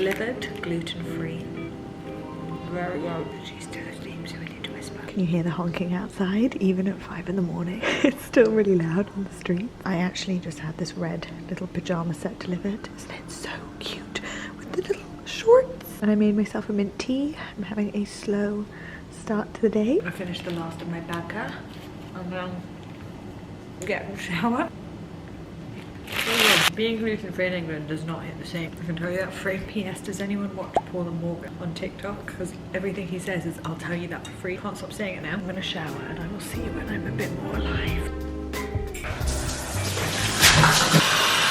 delivered, gluten-free. Very good. She's still asleep, so we need to whisper. Can you hear the honking outside? Even at 5 in the morning, it's still really loud on the street. I actually just had this red little pajama set delivered. Isn't it so cute with the little shorts? And I made myself a mint tea. I'm having a slow start to the day. I finished the last of my bagger and then get in the shower. Being gluten-free in England does not hit the same. I can tell you that for free. P.S. Does anyone watch Paul and Morgan on TikTok? Because everything he says is, I'll tell you that for free. Can't stop saying it now. I'm gonna shower and I will see you when I'm a bit more alive.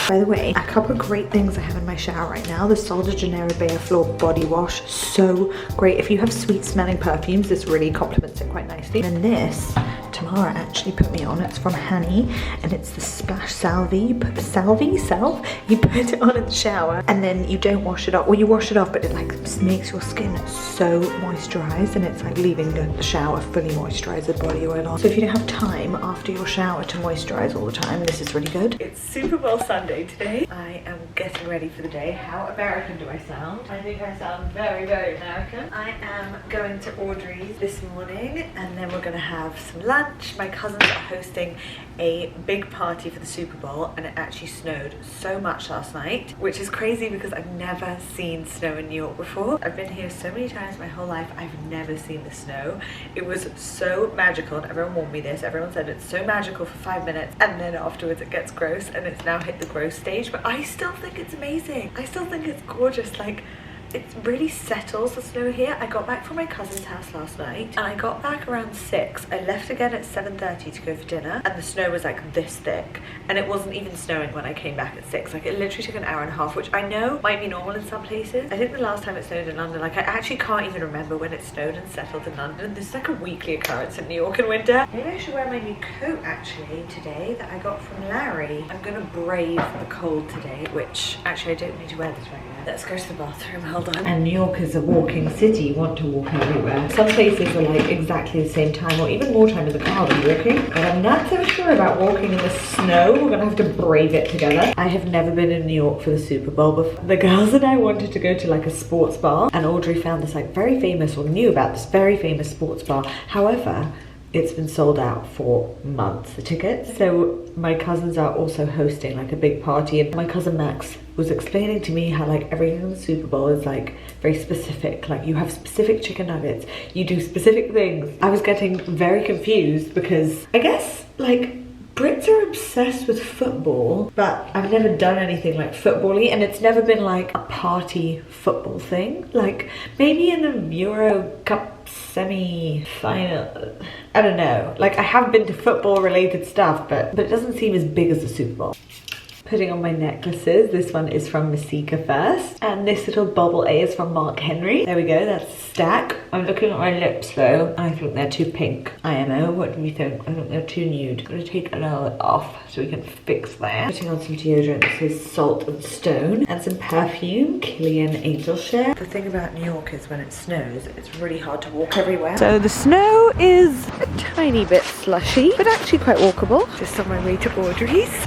By the way, a couple of great things I have in my shower right now. The Sol de Janeiro Bare Floor body wash, so great. If you have sweet smelling perfumes, this really complements it quite nicely. And this, Tamara actually put me on. It's from Hanny and it's the Splash Salve. You put the salve, you put it on in the shower and then you don't wash it off. Well, you wash it off, but it like makes your skin so moisturized and it's like leaving the shower fully moisturized with body oil on. So if you don't have time after your shower to moisturize all the time, this is really good. It's Super Bowl Sunday today. I am getting ready for the day. How American do I sound? I think I sound very, very American. I am going to Audrey's this morning and then we're gonna have some lunch. My cousins are hosting a big party for the Super Bowl and it actually snowed so much last night, which is crazy because I've never seen snow in New York before. I've been here so many times my whole life, I've never seen the snow. It was so magical and everyone warned me this. Everyone said it's so magical for 5 minutes and then afterwards it gets gross and it's now hit the gross stage, but I still think it's amazing. I still think it's gorgeous. Like, it really settles the snow here. I got back from my cousin's house last night and I got back around 6. I left again at 7:30 to go for dinner and the snow was like this thick and it wasn't even snowing when I came back at 6. Like, it literally took an hour and a half, which I know might be normal in some places. I think the last time it snowed in London, like I actually can't even remember when it snowed and settled in London. This is like a weekly occurrence in New York in winter. Maybe I should wear my new coat actually today that I got from Larry. I'm gonna brave the cold today, which actually I don't need to wear this right now. Let's go to the bathroom, hold on. And New York is a walking city. You want to walk everywhere. Some places are like exactly the same time or even more time in the car than walking. But I'm not so sure about walking in the snow. We're gonna have to brave it together. I have never been in New York for the Super Bowl before. The girls and I wanted to go to like a sports bar and Audrey found this like very famous or knew about this very famous sports bar. However, it's been sold out for months, the tickets. So my cousins are also hosting like a big party and my cousin Max was explaining to me how like everything in the Super Bowl is like very specific. Like you have specific chicken nuggets, you do specific things. I was getting very confused because I guess like Brits are obsessed with football, but I've never done anything like football-y and it's never been like a party football thing. Like maybe in the Euro Cup semi-final, I don't know. Like I have been to football related stuff, but it doesn't seem as big as the Super Bowl. Putting on my necklaces. This one is from Masika First and this little bobble A is from Mark Henry. There we go, that's a stack. I'm looking at my lips though. I think they're too pink. IMO, what do you think? I think they're too nude. I'm gonna take a little bit off so we can fix that. Putting on some deodorant. This is Salt and Stone and some perfume, Killian Angel Share. The thing about New York is when it snows, it's really hard to walk everywhere. So the snow is a tiny bit slushy, but actually quite walkable. Just on my way to Audrey's.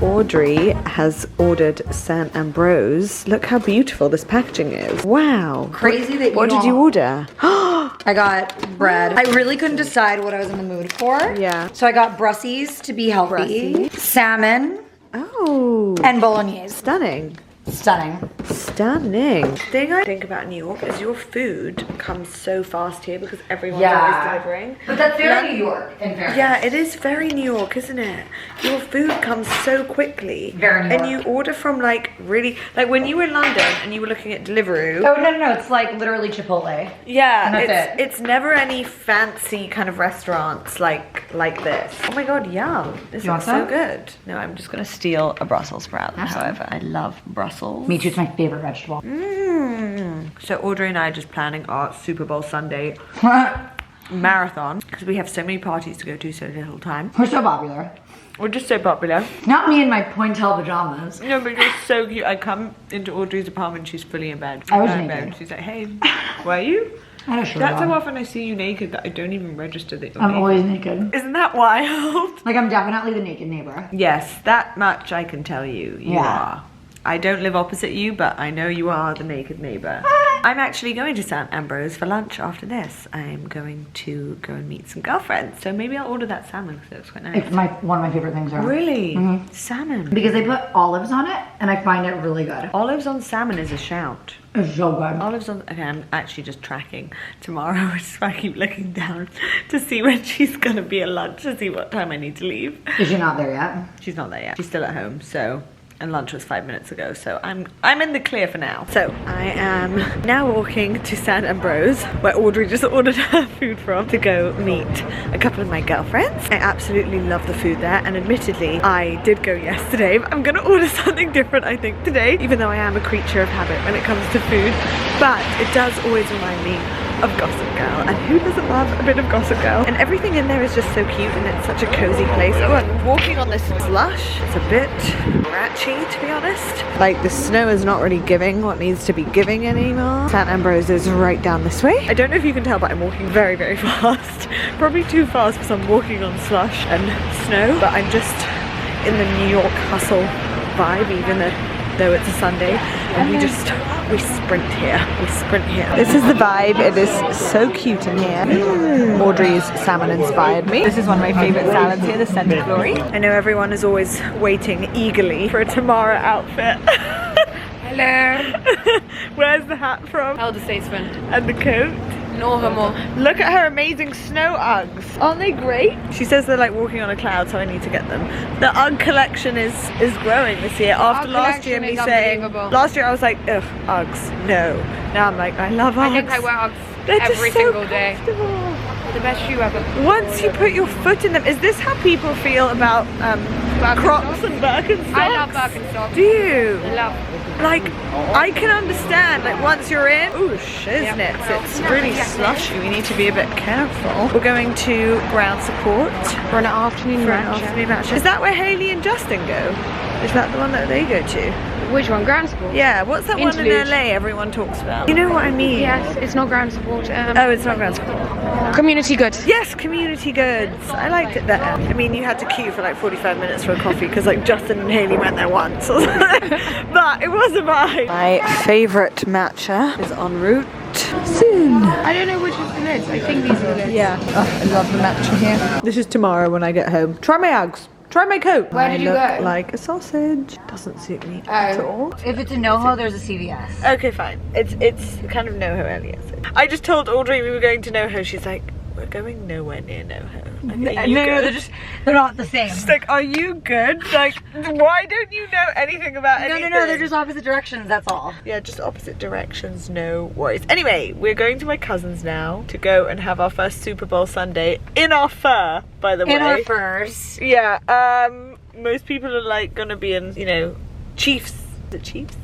Audrey has ordered San Ambrose. Look how beautiful this packaging is. Wow. Crazy that you What did you order? I got bread. I really couldn't decide what I was in the mood for. Yeah. So I got Brussies to be healthy. Brussies. Salmon. Oh. And bolognese. Stunning. Stunning. Stunning. The thing I think about New York is your food comes so fast here because everyone's always delivering. But that's very New York in fairness. Yeah, it is very New York, isn't it? Your food comes so quickly. Very New York. And you order from like really, like when you were in London and you were looking at Deliveroo. Oh, no, it's like literally Chipotle. Yeah, And that's it's never any fancy kind of restaurants like this. Oh my god, yum. This looks so good. No, I'm just gonna steal a Brussels sprout. However, I love Brussels. Me too, it's my favorite vegetable. So Audrey and I are just planning our Super Bowl Sunday marathon because we have so many parties to go to so little time. We're so popular. We're just so popular. Not me in my pointel pajamas. No, but you're so cute. I come into Audrey's apartment, she's fully in bed. I was in naked. bed. She's like, hey, where are you? I had a shirt That's on. how often I see you naked that I don't even register that you're I'm naked. always naked. Isn't that wild? Like I'm definitely the naked neighbor. Yes, that much I can tell you. You are. I don't live opposite you, but I know you are the naked neighbor. I'm actually going to St. Ambrose for lunch after this. I'm going to go and meet some girlfriends. So maybe I'll order that salmon because it looks quite nice. It's one of my favorite things ever. Really? Salmon. Because they put olives on it, and I find it really good. Olives on salmon is a shout. It's so good. Olives on, okay, I'm actually just tracking tomorrow, which is why I keep looking down to see when she's gonna be at lunch, to see what time I need to leave. Is she not there yet? She's not there yet. She's still at home, so, and lunch was 5 minutes ago, so I'm in the clear for now. So I am now walking to St. Ambrose, where Audrey just ordered her food from, to go meet a couple of my girlfriends. I absolutely love the food there, and admittedly, I did go yesterday, but I'm gonna order something different, I think, today, even though I am a creature of habit when it comes to food. But it does always remind me of Gossip Girl, and who doesn't love a bit of Gossip Girl? And everything in there is just so cute, and it's such a cozy place. Oh, I'm walking on this slush. It's a bit ratchy, to be honest. Like, the snow is not really giving what needs to be giving anymore. St. Ambrose is right down this way. I don't know if you can tell, but I'm walking very, very fast. Probably too fast because I'm walking on slush and snow, but I'm just in the New York hustle vibe, even though it's a Sunday, and we sprint here. This is the vibe. It is so cute in here. Audrey's salmon inspired me. This is one of my favorite salads here, the Scented Glory. I know everyone is always waiting eagerly for a Tamara outfit. Hello. Where's the hat from? Elder statesman. And the coat? Normal. Look at her amazing snow Uggs. Aren't they great? She says they're like walking on a cloud, so I need to get them. The Ugg collection is growing this year. After last year me saying, last year I was like, ugh, Uggs, no. Now I'm like, I love Uggs. I think I wear Uggs every single day. The best shoe ever. Once you put your foot in them, is this how people feel about Crocs and Birkenstocks? I love Birkenstocks. Do you? I love. Like, I can understand, like, once you're in, ooh, shiznits, it's really slushy, we need to be a bit careful. We're going to ground support For an afternoon match. Is that where Hailey and Justin go? Is that the one that they go to? Which one? Ground support? Yeah, what's that one in LA everyone talks about? You know what I mean? Yes, it's not ground support. Oh, it's not ground support. Community goods. Yes, Community Goods. I liked it there. I mean, you had to queue for like 45 minutes for a coffee because like Justin and Hailey went there once or something. But it was a vibe. My favourite matcha is en route soon. I don't know which is the lids. I think these are the lids. Yeah. Oh, I love the matcha here. This is tomorrow when I get home. Try my Uggs. Try my coat. Where did you look go? like a sausage. Doesn't suit me at all. If it's a NoHo, there's a CVS. Okay, fine. It's kind of NoHo earlier. I just told Audrey we were going to NoHo. She's like, we're going nowhere near NoHo. Like, are you good? They're not the same. She's like, are you good? Like, why don't you know anything about anything? No, they're just opposite directions, that's all. Yeah, just opposite directions, no worries. Anyway, we're going to my cousin's now to go and have our first Super Bowl Sunday in our fur, by the way. In our furs. Yeah, most people are like gonna be in, you know, Chiefs. The Chiefs?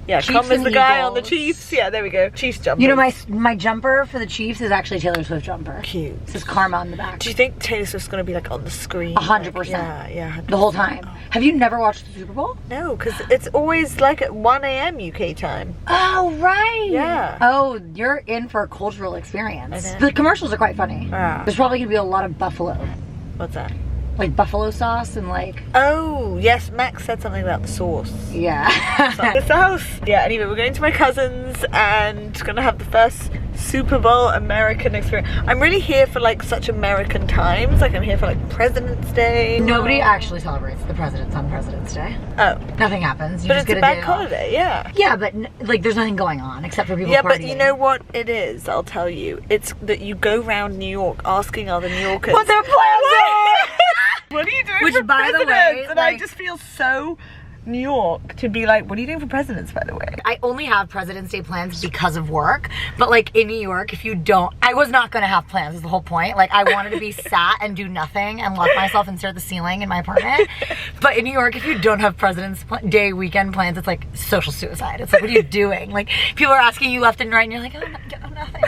Yeah, Chiefs come as and the guy Eagles. on the Chiefs. Yeah, there we go. Chiefs jumper. You know, my jumper for the Chiefs is actually Taylor Swift jumper. Cute. It says Karma on the back. Do you think Taylor Swift's gonna be like on the screen? 100%. Like, yeah. 100%. The whole time. Have you never watched the Super Bowl? No, because it's always like at 1 a.m. UK time. Oh, right. Yeah. Oh, you're in for a cultural experience. I know. The commercials are quite funny. Ah. There's probably going to be a lot of buffalo. What's that? Like buffalo sauce and like... Oh, yes, Max said something about the sauce. Yeah. The sauce. Yeah, anyway, we're going to my cousin's and gonna have the first Super Bowl American experience. I'm really here for like such American times. Like I'm here for like President's Day. Nobody actually celebrates the presidents on President's Day. Oh. Nothing happens. You But just it's get a a bank day off. holiday, yeah. Yeah, but like there's nothing going on except for people Yeah, partying. but you know what it is? I'll tell you. It's that you go around New York asking other New Yorkers what their plans are! What are you doing Which, for by the presidents? way, and I like- just feel so New York to be like, what are you doing for presidents, by the way? I only have President's Day plans because of work, but like in New York, if you don't, I was not gonna have plans is the whole point. Like I wanted to be sat and do nothing and lock myself and stare at the ceiling in my apartment. But in New York, if you don't have President's Day weekend plans, it's like social suicide. It's like, what are you doing? Like people are asking you left and right and you're like, oh, nothing.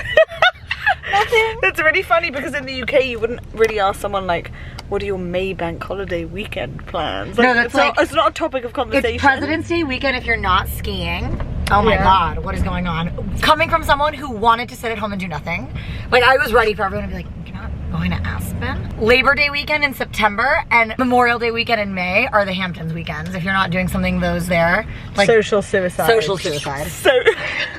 Nothing. It's really funny because in the UK you wouldn't really ask someone like, what are your May bank holiday weekend plans? Like, No, that's like- it's not a topic of conversation. It's President's Day weekend if you're not skiing. Oh my Yeah. God, what is going on? Coming from someone who wanted to sit at home and do nothing. Like I was ready for everyone to be like, going to Aspen. Labor Day weekend in September and Memorial Day weekend in May are the Hamptons weekends. If you're not doing something those there, like social suicide. Social suicide. So,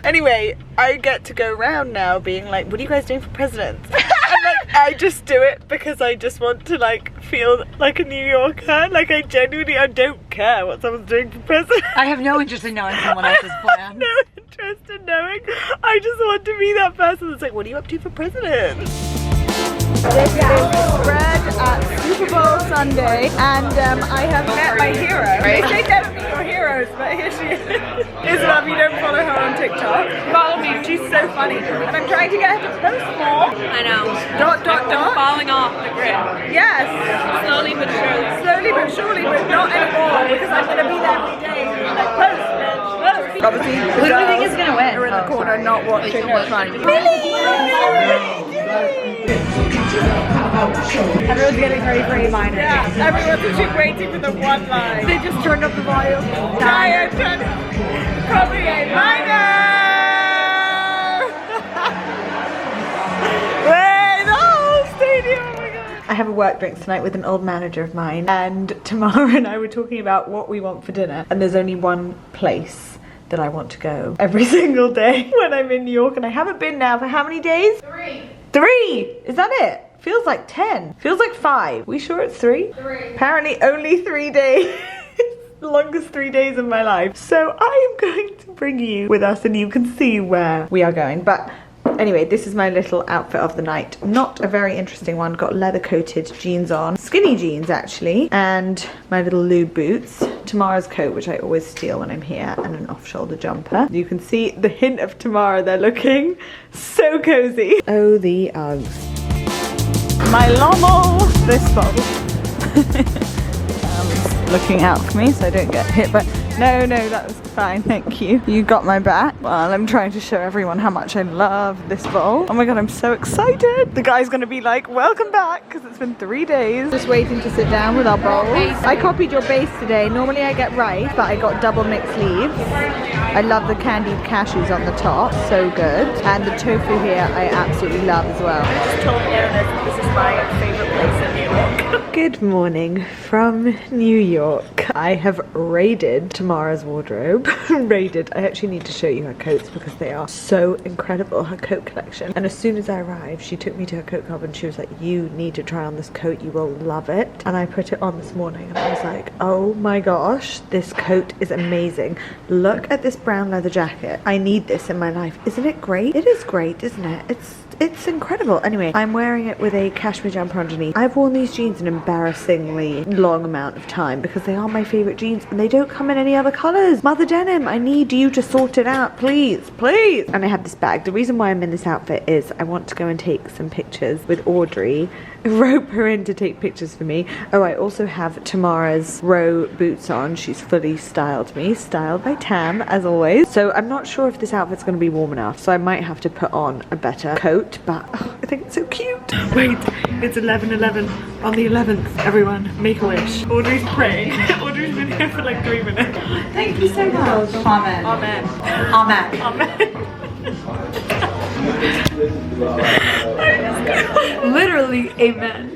anyway, I get to go around now being like, what are you guys doing for presidents? And like, I just do it because I just want to like feel like a New Yorker. Like I don't care what someone's doing for president. I have no interest in knowing someone else's plan. No interest in knowing. I just want to be that person that's like, what are you up to for president? This is Red at Super Bowl Sunday, and I have met my hero. Right? They don't meet your heroes, but here she is. Isabel, if you don't follow her on TikTok, follow me. She's so funny, and I'm trying to get her to post more. I know. Dot. Falling off the grid. Yes. Slowly but surely. Slowly but surely, but not anymore, because I'm going to be there every day. Like, post, bitch, post. Obviously, Who do we think is gonna win? Are in the corner, not watching. Everyone's getting ready for a minor. Yeah, everyone's just waiting for the one line. They just turned up the volume. Tired, probably a minor. Wait, the whole stadium. Oh my god. I have a work drink tonight with an old manager of mine, and Tamara and I were talking about what we want for dinner. And there's only one place that I want to go every single day when I'm in New York, and I haven't been now for how many days? 3. 3? Is that it? Feels like 10. Feels like 5. We sure it's 3? 3. Apparently only 3 days. The longest 3 days of my life. So I am going to bring you with us and you can see where we are going. But anyway, this is my little outfit of the night. Not a very interesting one. Got leather coated jeans on. Skinny jeans actually. And my little lube boots. Tamara's coat, which I always steal when I'm here, and an off-shoulder jumper. You can see the hint of Tamara. They're looking so cozy. Oh, the Uggs. My Lommel Bisbol. Looking out for me so I don't get hit, but no, that was fine, thank you. You got my back. Well, I'm trying to show everyone how much I love this bowl. Oh my god, I'm so excited. The guy's gonna be like, welcome back, because it's been 3 days. Just waiting to sit down with our bowls. I copied your base today. Normally I get rice, but I got double mixed leaves. I love the candied cashews on the top, so good. And the tofu here I absolutely love as well. I just told Leona that this is my favorite place in New York. Good morning from New York. I have raided Tamara's wardrobe. Raided. I actually need to show you her coats because they are so incredible, her coat collection. And as soon as I arrived, she took me to her coat cupboard and she was like, you need to try on this coat, you will love it. And I put it on this morning and I was like, oh my gosh, this coat is amazing. Look at this brown leather jacket. I need this in my life. Isn't it great? It is great, isn't it? It's incredible. Anyway, I'm wearing it with a cashmere jumper underneath. I've worn these jeans an embarrassingly long amount of time because they are my favorite jeans and they don't come in any other colors. Mother Denim, I need you to sort it out, please, please. And I have this bag. The reason why I'm in this outfit is I want to go and take some pictures with Audrey. Rope her in to take pictures for me. Oh, I also have Tamara's Row boots on. She's fully styled me. Styled by Tam, as always. So I'm not sure if this outfit's going to be warm enough, so I might have to put on a better coat, but I think it's so cute. Wait, it's 11:11 on the 11th. Everyone, make a wish. Audrey's praying. Audrey's been here for like 3 minutes. Thank you so much. Amen. Amen. Amen. Amen. Literally, amen.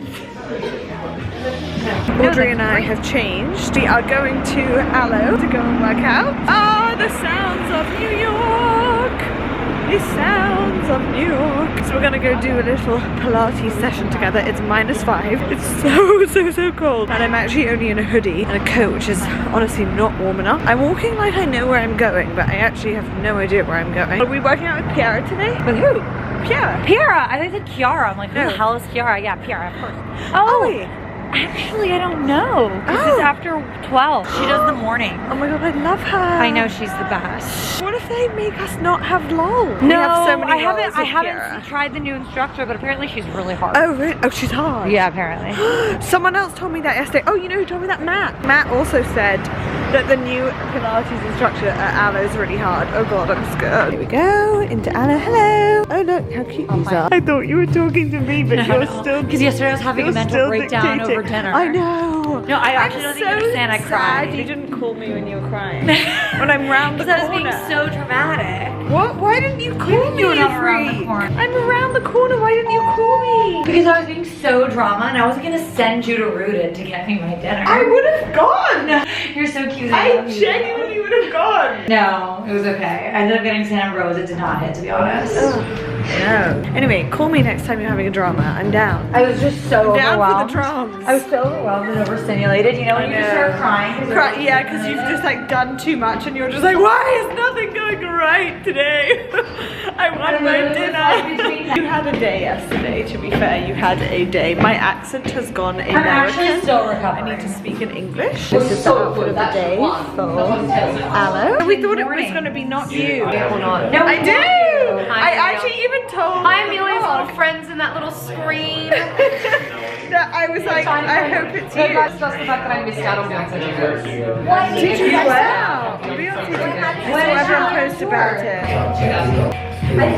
Audrey and I have changed. We are going to Aloe to go and work out. Ah, the sounds of New York. The sounds of New York. So we're gonna go do a little Pilates session together. It's -5. It's so cold. And I'm actually only in a hoodie and a coat, which is honestly not warm enough. I'm walking like I know where I'm going, but I actually have no idea where I'm going. Are we working out with Piera today? With who? Piera. Piera. I think it's Kiara. I'm like, who No. the hell is Kiara? Yeah, Piera, of course. Oh. Actually, I don't know. This is after 12. She does the morning. Oh my god, I love her. I know, she's the best. What if they make us not have LOL? No, we have so many I haven't LOLs with tried the new instructor, but apparently she's really hard. Oh, really? Oh, she's hard. Yeah, apparently. Someone else told me that yesterday. Oh, you know who told me that? Matt. Matt also said that the new Pilates instructor at Aloe is really hard. Oh god, I'm scared. Here we go, into Aloe. Hello. Oh look, how cute these are. I thought you were talking to me, but you're still... Because yesterday I was having a mental breakdown dictating. over dinner. I know. No, I actually don't think you understand. I cried. You didn't call me when you were crying. When I'm round the corner. Because I was being so dramatic. What? Why didn't you call me? You're not around the corner. I'm around the corner. Why didn't you call me? Because I was being so drama and I was gonna send you to Rooted to get me my dinner. I would have gone. You're so cute. I genuinely would have gone. No, it was okay. I ended up getting San Ambrose. It did not hit, to be honest. No. Anyway, call me next time you're having a drama. I'm down. I was just so Down overwhelmed. for the drums. I was so overwhelmed and overstimulated. You know when you just start crying? Yeah, because you've just like done too much and you're just like, why is nothing going right today? I want my dinner. You had a day yesterday, to be fair. You had a day. My accent has gone American. I'm actually still recovering. I need to speak in English. This is the outfit of the day for Aloe. We thought it was going to be not you. Or not. No, I do. I Amelia. actually even told Hi, Amelia's little friends in that little screen. I was like, I hope it's you. That's just the fact that I missed out on Beyonce tickets. Did you? Wow. Beyonce did. I saw everyone post about it.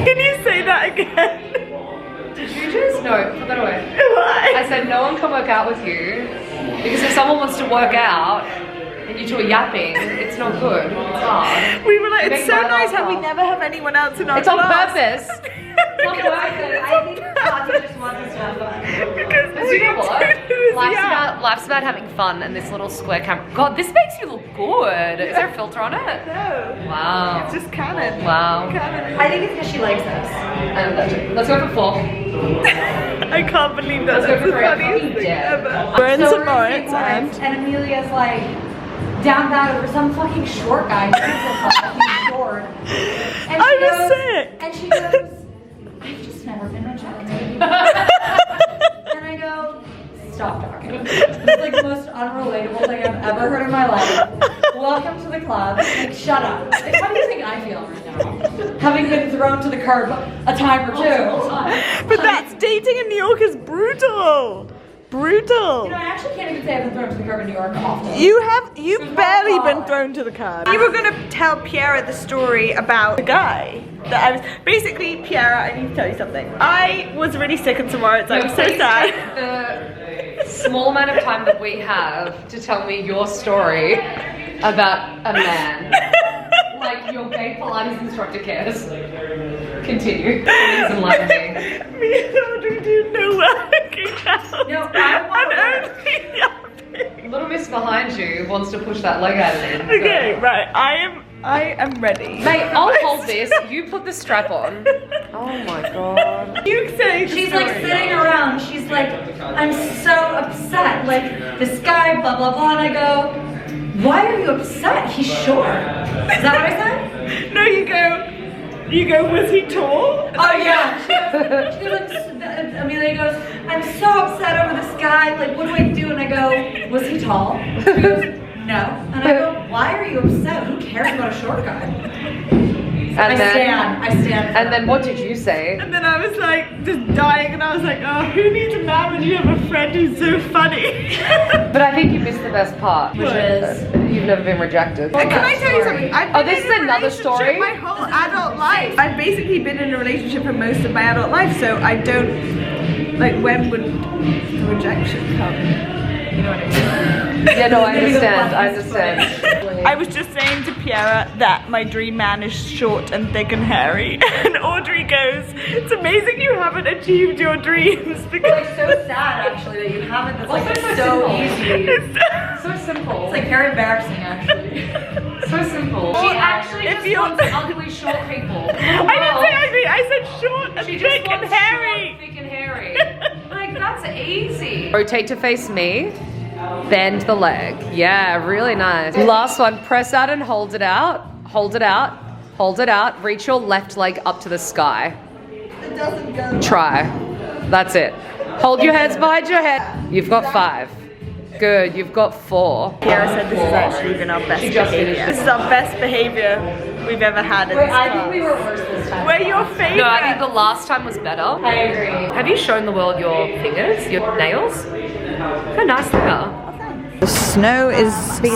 Can you say that again? Did you just? No, put that away. Why? I said no one can work out with you because if someone wants to work out and you two are yapping, it's not good. It's hard. We were like, it's so Make my nice laugh how we laugh. never have anyone else in our It's on class. purpose. I think Tati just wants us to have fun. Because Because you know what? yeah. Life's about having fun and this little square camera. God, this makes you look good. Is there a filter on it? No. Wow. It's just canon. Wow. Canon. I think it's because she likes us. Let's go for 4. I can't believe that. Let's go That's for the 3. funniest thing ever. We're in So St. we're Moritz and Amelia's like down bad over some fucking short guy. He's so fucking short. And I she was goes- sick. And she goes, I've just never been rejected. And I go, stop talking. It's like the most unrelatable thing I've ever heard in my life. Welcome to the club. Like, shut up. Like, how do you think I feel right now? Having been thrown to the curb a time or two. But that's dating in New York is brutal. Brutal. You know, I actually can't even say I've been thrown to the curb in New York often. You've barely been thrown to the curb. You were gonna tell Piera the story about the guy that I was basically Piera. I need to tell you something. I was really sick in St. Moritz. I was so sad. The small amount of time that we have to tell me your story about a man. Like your gay Pilates instructor cares. Continue. Please enlighten me. Me and Audrey do no working out. No, I I'm only yapping. Little miss behind you wants to push that leg out of it. Okay, right. I am ready. Mate, I'll hold this. You put the strap on. Oh my god. You say the She's like story. sitting around. She's like, I'm so upset. Like, this guy, blah, blah, blah. And I go, why are you upset? He's short. Is that what I said? No, you go, was he tall? Oh, yeah. She goes, Amelia goes, I'm so upset over this guy. Like, what do I do? And I go, was he tall? She goes, no. And I go, why are you upset? Who cares about a short guy? I stand. And then what did you say? And then I was like, just dying, and I was like, oh, who needs a man when you have a friend who's so funny? But I think you missed the best part, which What? is you've never been rejected. Can I tell you something? I've been this in is a another relationship story? My whole adult life. I've basically been in a relationship for most of my adult life, so I don't, like, when would the rejection come? You know what I mean? Yeah, no, I understand. I understand. I was just saying to Piera that my dream man is short and thick and hairy, and Audrey goes, it's amazing you haven't achieved your dreams because It's so sad, actually, that you haven't. That's like Also so so easy. So simple. It's like very embarrassing, actually. So simple. She actually if just you- wants ugly short people. I didn't say ugly, I said short and She just thick and wants hairy. short, thick and hairy. Like, that's easy. Rotate to face me. Bend the leg. Yeah, really nice. Last one. Press out and hold it out. Hold it out. Hold it out. Reach your left leg up to the sky. It doesn't go. Try. That's it. Hold your hands behind your head. You've got 5. Good. You've got 4. Piera said this has actually been our best behavior. This is our best behavior we've ever had in this I think class. we were worse this time. We're your favorite. No, I think the last time was better. I agree. Have you shown the world your fingers, your nails? How nice they are. The snow is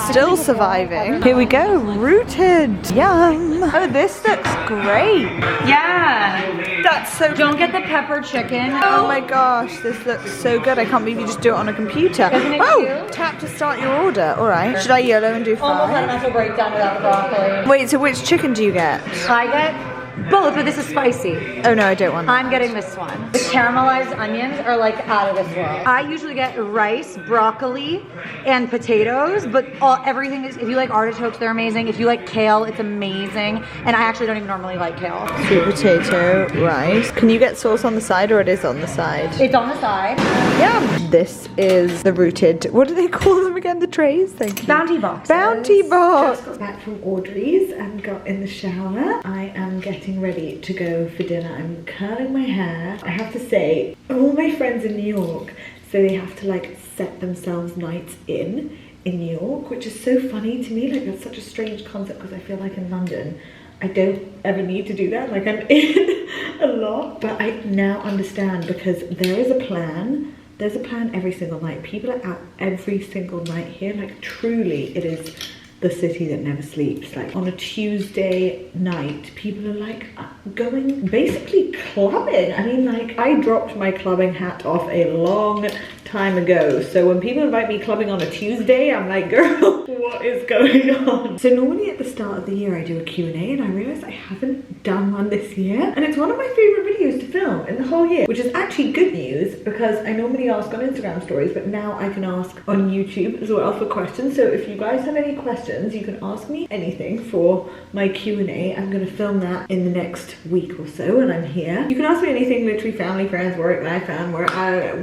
still surviving. Here we go, rooted. Yum. Oh, this looks great. Yeah. That's so Don't get the pepper chicken. Oh my gosh, this looks so good. I can't believe you just do it on a computer. Isn't it Oh, cute? tap to start your order. All right. Should I YOLO and do Almost had a 5? mental breakdown without the broccoli. Wait, so which chicken do you get? I get Both, but this is spicy. Oh no, I don't want that. I'm getting this one. The caramelized onions are like out of this world. I usually get rice, broccoli, and potatoes, but everything is, if you like artichokes, they're amazing. If you like kale, it's amazing. And I actually don't even normally like kale. Sweet potato, rice. Can you get sauce on the side, or it is on the side? It's on the side. Yeah. This is the rooted, what do they call them again? The trays? Thank you. Bounty boxes. Bounty box. Just got back from Audrey's and got in the shower. I am getting ready to go for dinner. I'm curling my hair. I have to say, all my friends in New York, so they have to like set themselves nights in New York, which is so funny to me. Like that's such a strange concept because I feel like in London, I don't ever need to do that. Like I'm in a lot, but I now understand because there is a plan. There's a plan every single night. People are out every single night here. Like truly, it is the city that never sleeps. Like on a Tuesday night, people are like going basically clubbing. I mean, like I dropped my clubbing hat off a long time ago. So when people invite me clubbing on a Tuesday, I'm like, girl, what is going on? So normally at the start of the year, I do a Q&A and I realized I haven't done one this year. And it's one of my favorite videos to film in the whole year, which is actually good news because I normally ask on Instagram stories, but now I can ask on YouTube as well for questions. So if you guys have any questions, you can ask me anything for my Q&A. I'm going to film that in the next week or so when I'm here. You can ask me anything, literally family, friends, work, life, fan, work,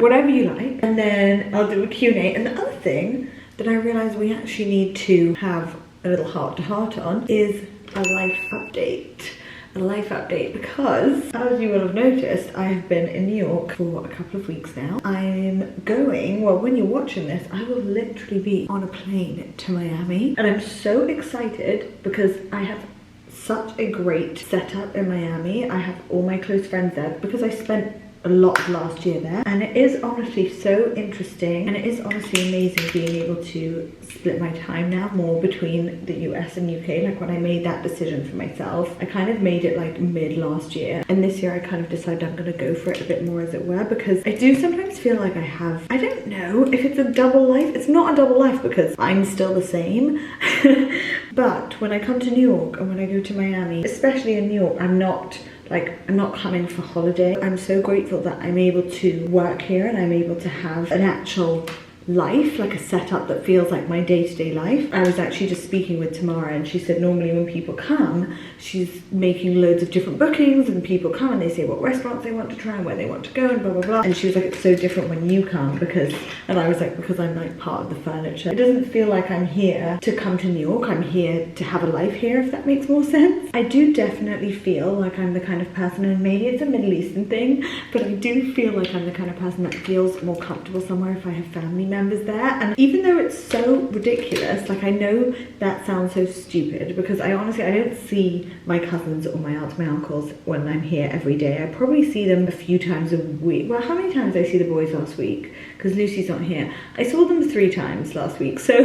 whatever you like. And then I'll do a Q&A. And the other thing that I realized we actually need to have a little heart-to-heart on is a life update. A life update because, as you will have noticed, I have been in New York for a couple of weeks now. I'm going, well, when you're watching this, I will literally be on a plane to Miami. And I'm so excited because I have such a great setup in Miami. I have all my close friends there because I spent a lot of last year there, and it is honestly so interesting, and it is honestly amazing being able to split my time now more between the US and UK. Like when I made that decision for myself, I kind of made it like mid last year, and this year I kind of decided I'm gonna go for it a bit more, as it were, because I do sometimes feel like I don't know if it's a double life. It's not a double life because I'm still the same. But when I come to New York and when I go to Miami, especially in New York, I'm not coming for holiday. I'm so grateful that I'm able to work here and I'm able to have an actual life, like a setup that feels like my day-to-day life. I was actually just speaking with Tamara and she said normally when people come, she's making loads of different bookings and people come and they say what restaurants they want to try and where they want to go and blah blah blah, and she was like, it's so different when you come because, and I was like, because I'm like part of the furniture. It doesn't feel like I'm here to come to New York. I'm here to have a life here, if that makes more sense. I do definitely feel like I'm the kind of person, and maybe it's a Middle Eastern thing, but I do feel like I'm the kind of person that feels more comfortable somewhere if I have family members there. And even though it's so ridiculous, like I know that sounds so stupid because I honestly, I don't see my cousins or my aunts, my uncles when I'm here every day. I probably see them a few times a week. Well, how many times did I see the boys last week? Because Lucy's not here. I saw them 3 times last week, so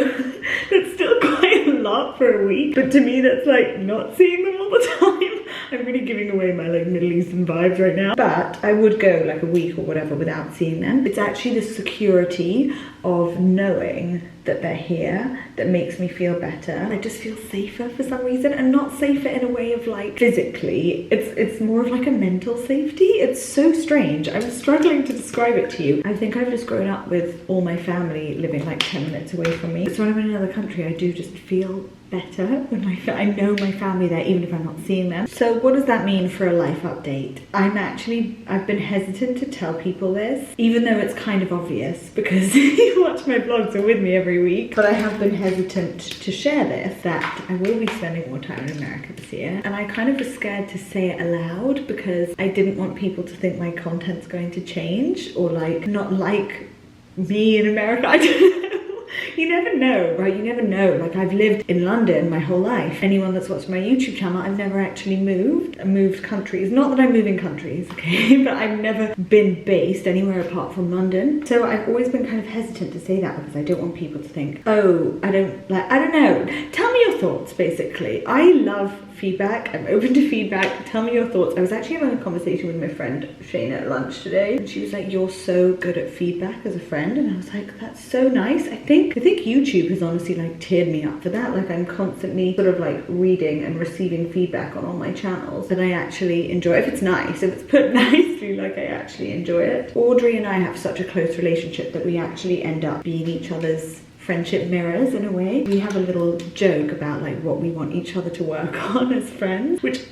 that's still quite a lot for a week. But to me, that's like not seeing them all the time. I'm really giving away my like Middle Eastern vibes right now. But I would go like a week or whatever without seeing them. It's actually the security of knowing that they're here that makes me feel better. I just feel safer for some reason, and not safer in a way of like physically. It's more of like a mental safety. It's so strange. I was struggling to describe it to you. I think I've just grown up with all my family living like 10 minutes away from me. So when I'm in another country, I do just feel better when I know my family there, even if I'm not seeing them. So what does that mean for a life update? I've been hesitant to tell people this, even though it's kind of obvious because you watch my vlogs or with me every week, but I have been hesitant to share this, that I will be spending more time in America this year, and I kind of was scared to say it aloud because I didn't want people to think my content's going to change or like not like me in America. I don't know. You never know, right? You never know. Like I've lived in London my whole life. Anyone that's watched my YouTube channel, I've never actually moved. I moved countries. Not that I'm moving countries, okay? But I've never been based anywhere apart from London. So I've always been kind of hesitant to say that because I don't want people to think, oh, I don't know. Tell me me your thoughts, basically. I love feedback. I'm open to feedback. Tell me your thoughts. I was actually having a conversation with my friend Shane at lunch today, and she was like, you're so good at feedback as a friend. And I was like, that's so nice. I think YouTube has honestly like teared me up for that. Like, I'm constantly sort of like reading and receiving feedback on all my channels, and I actually enjoy it. If it's nice, if it's put nicely, like, I actually enjoy it. Audrey and I have such a close relationship that we actually end up being each other's friendship mirrors in a way. We have a little joke about like what we want each other to work on as friends, which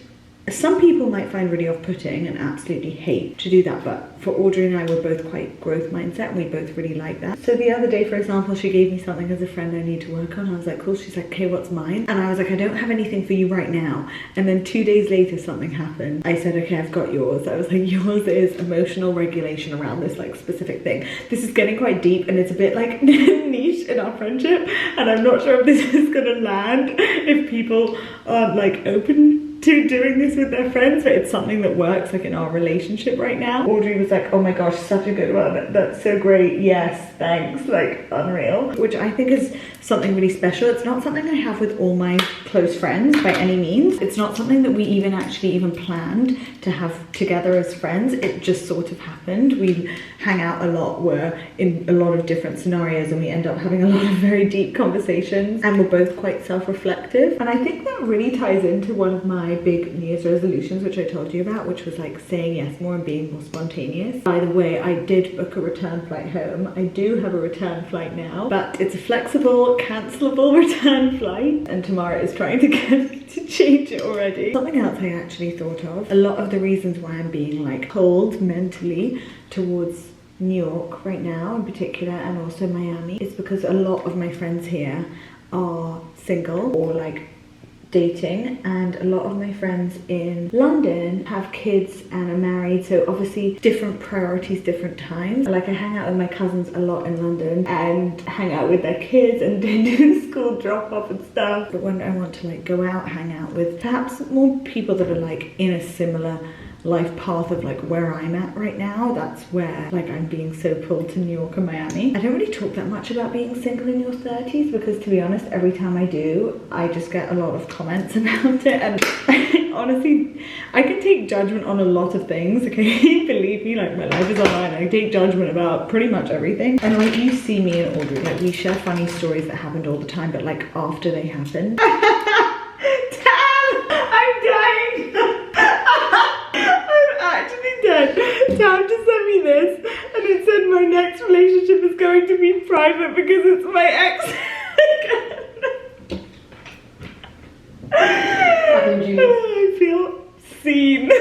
some people might find really off-putting and absolutely hate to do that, but for Audrey and I, we're both quite growth mindset, and we both really like that. So the other day, for example, she gave me something as a friend I need to work on. I was like, cool. She's like, okay, what's mine? And I was like, I don't have anything for you right now. And then 2 days later, something happened. I said, okay, I've got yours. I was like, yours is emotional regulation around this like specific thing. This is getting quite deep, and it's a bit like niche in our friendship, and I'm not sure if this is gonna land, if people aren't like open to doing this with their friends, but it's something that works like in our relationship right now. Audrey was like, oh my gosh, such a good one, that's so great, yes, thanks, like unreal, which I think is something really special. It's not something I have with all my close friends by any means. It's not something that we even planned to have together as friends. It just sort of happened. We hang out a lot, we're in a lot of different scenarios, and we end up having a lot of very deep conversations, and we're both quite self-reflective. And I think that really ties into one of my big New Year's resolutions, which I told you about, which was like saying yes more and being more spontaneous. By the way, I did book a return flight home. I do have a return flight now, but it's a flexible, cancelable return flight, and Tamara is trying to get me to change it already. Something else I actually thought of, a lot of the reasons why I'm being like cold mentally towards New York right now in particular, and also Miami, is because a lot of my friends here are single or like dating, and a lot of my friends in London have kids and are married, so obviously different priorities, different times. Like, I hang out with my cousins a lot in London and hang out with their kids and do school drop off and stuff, but when I want to like go out, hang out with perhaps more people that are like in a similar life path of like where I'm at right now, that's where like I'm being so pulled to New York and Miami. I don't really talk that much about being single in your 30s, because to be honest, every time I do, I just get a lot of comments about it, and honestly, I can take judgment on a lot of things, okay? Believe me, like, my life is online. I take judgment about pretty much everything, and like, you see me and Audrey, like, we share funny stories that happened all the time, but like after they happened. Tam just sent me this, and it said my next relationship is going to be private because it's my ex. I feel seen.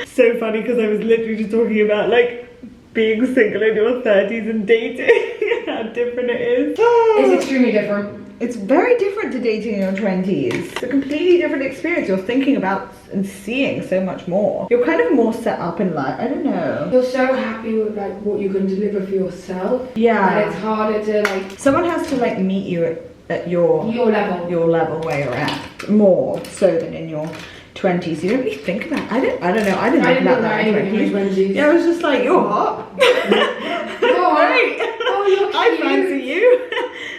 So funny, because I was literally just talking about like being single in your 30s and dating, how different it is. It's extremely different. It's very different to dating in your 20s. It's a completely different experience. You're thinking about and seeing so much more. You're kind of more set up in life. I don't know. You're so happy with like what you can deliver for yourself. Yeah. And it's harder to like... Someone has to like meet you at your level where you're at, more so than in your 20s. You don't really think about it. I don't know. I didn't think about that in my 20s. Yeah, I was just like, you're hot. Great. Oh, you're cute. I fancy you.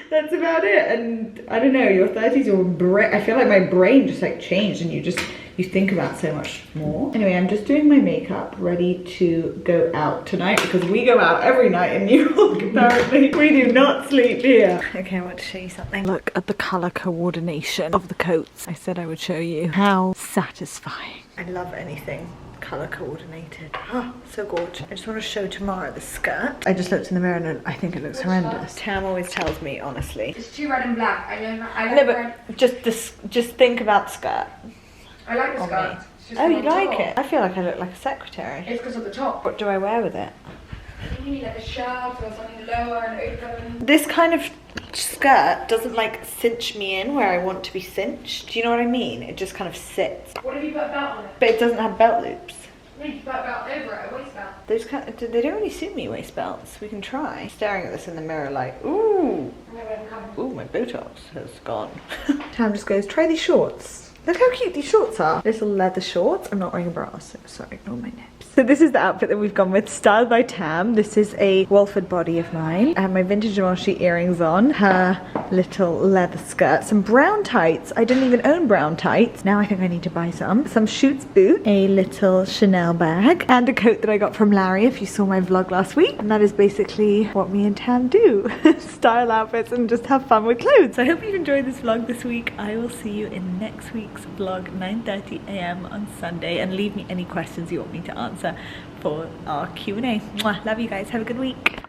That's about it. And I don't know, your 30s, I feel like my brain just like changed, and you think about so much more. Anyway, I'm just doing my makeup, ready to go out tonight, because we go out every night in New York, apparently. We do not sleep here. Okay, I want to show you something. Look at the color coordination of the coats. I said I would show you. How satisfying. I love anything color coordinated. Oh, so gorgeous. I just want to show Tamara the skirt. I just looked in the mirror and I think it looks horrendous. Tam always tells me, honestly. It's too red and black. I like but just think about skirt. I like the skirt. Oh, you like it? I feel like I look like a secretary. It's because of the top. What do I wear with it? I think you need like a shirt or something lower and open. This kind of skirt doesn't like cinch me in where I want to be cinched. Do you know what I mean? It just kind of sits. What if you put a belt on it? But it doesn't have belt loops. No, you put a belt over it, a waist belt. They don't really suit me, waist belts. We can try. I'm staring at this in the mirror like, ooh. Ooh, my Botox has gone. Tam just goes, try these shorts. Look how cute these shorts are. Little leather shorts. I'm not wearing a bra, so sorry, ignore my nips. So this is the outfit that we've gone with, styled by Tam. This is a Walford body of mine. I have my vintage Givenchy earrings on. Her little leather skirt, some brown tights. I didn't even own brown tights. Now I think I need to buy some Schutz boot, a little Chanel bag, and a coat that I got from Larry if you saw my vlog last week. And that is basically what me and Tam do. Style outfits and just have fun with clothes. So I hope you've enjoyed this vlog this week. I will see you in next week's vlog, 9:30 a.m. on Sunday, and leave me any questions you want me to answer for our Q&A. Mwah, love you guys, have a good week.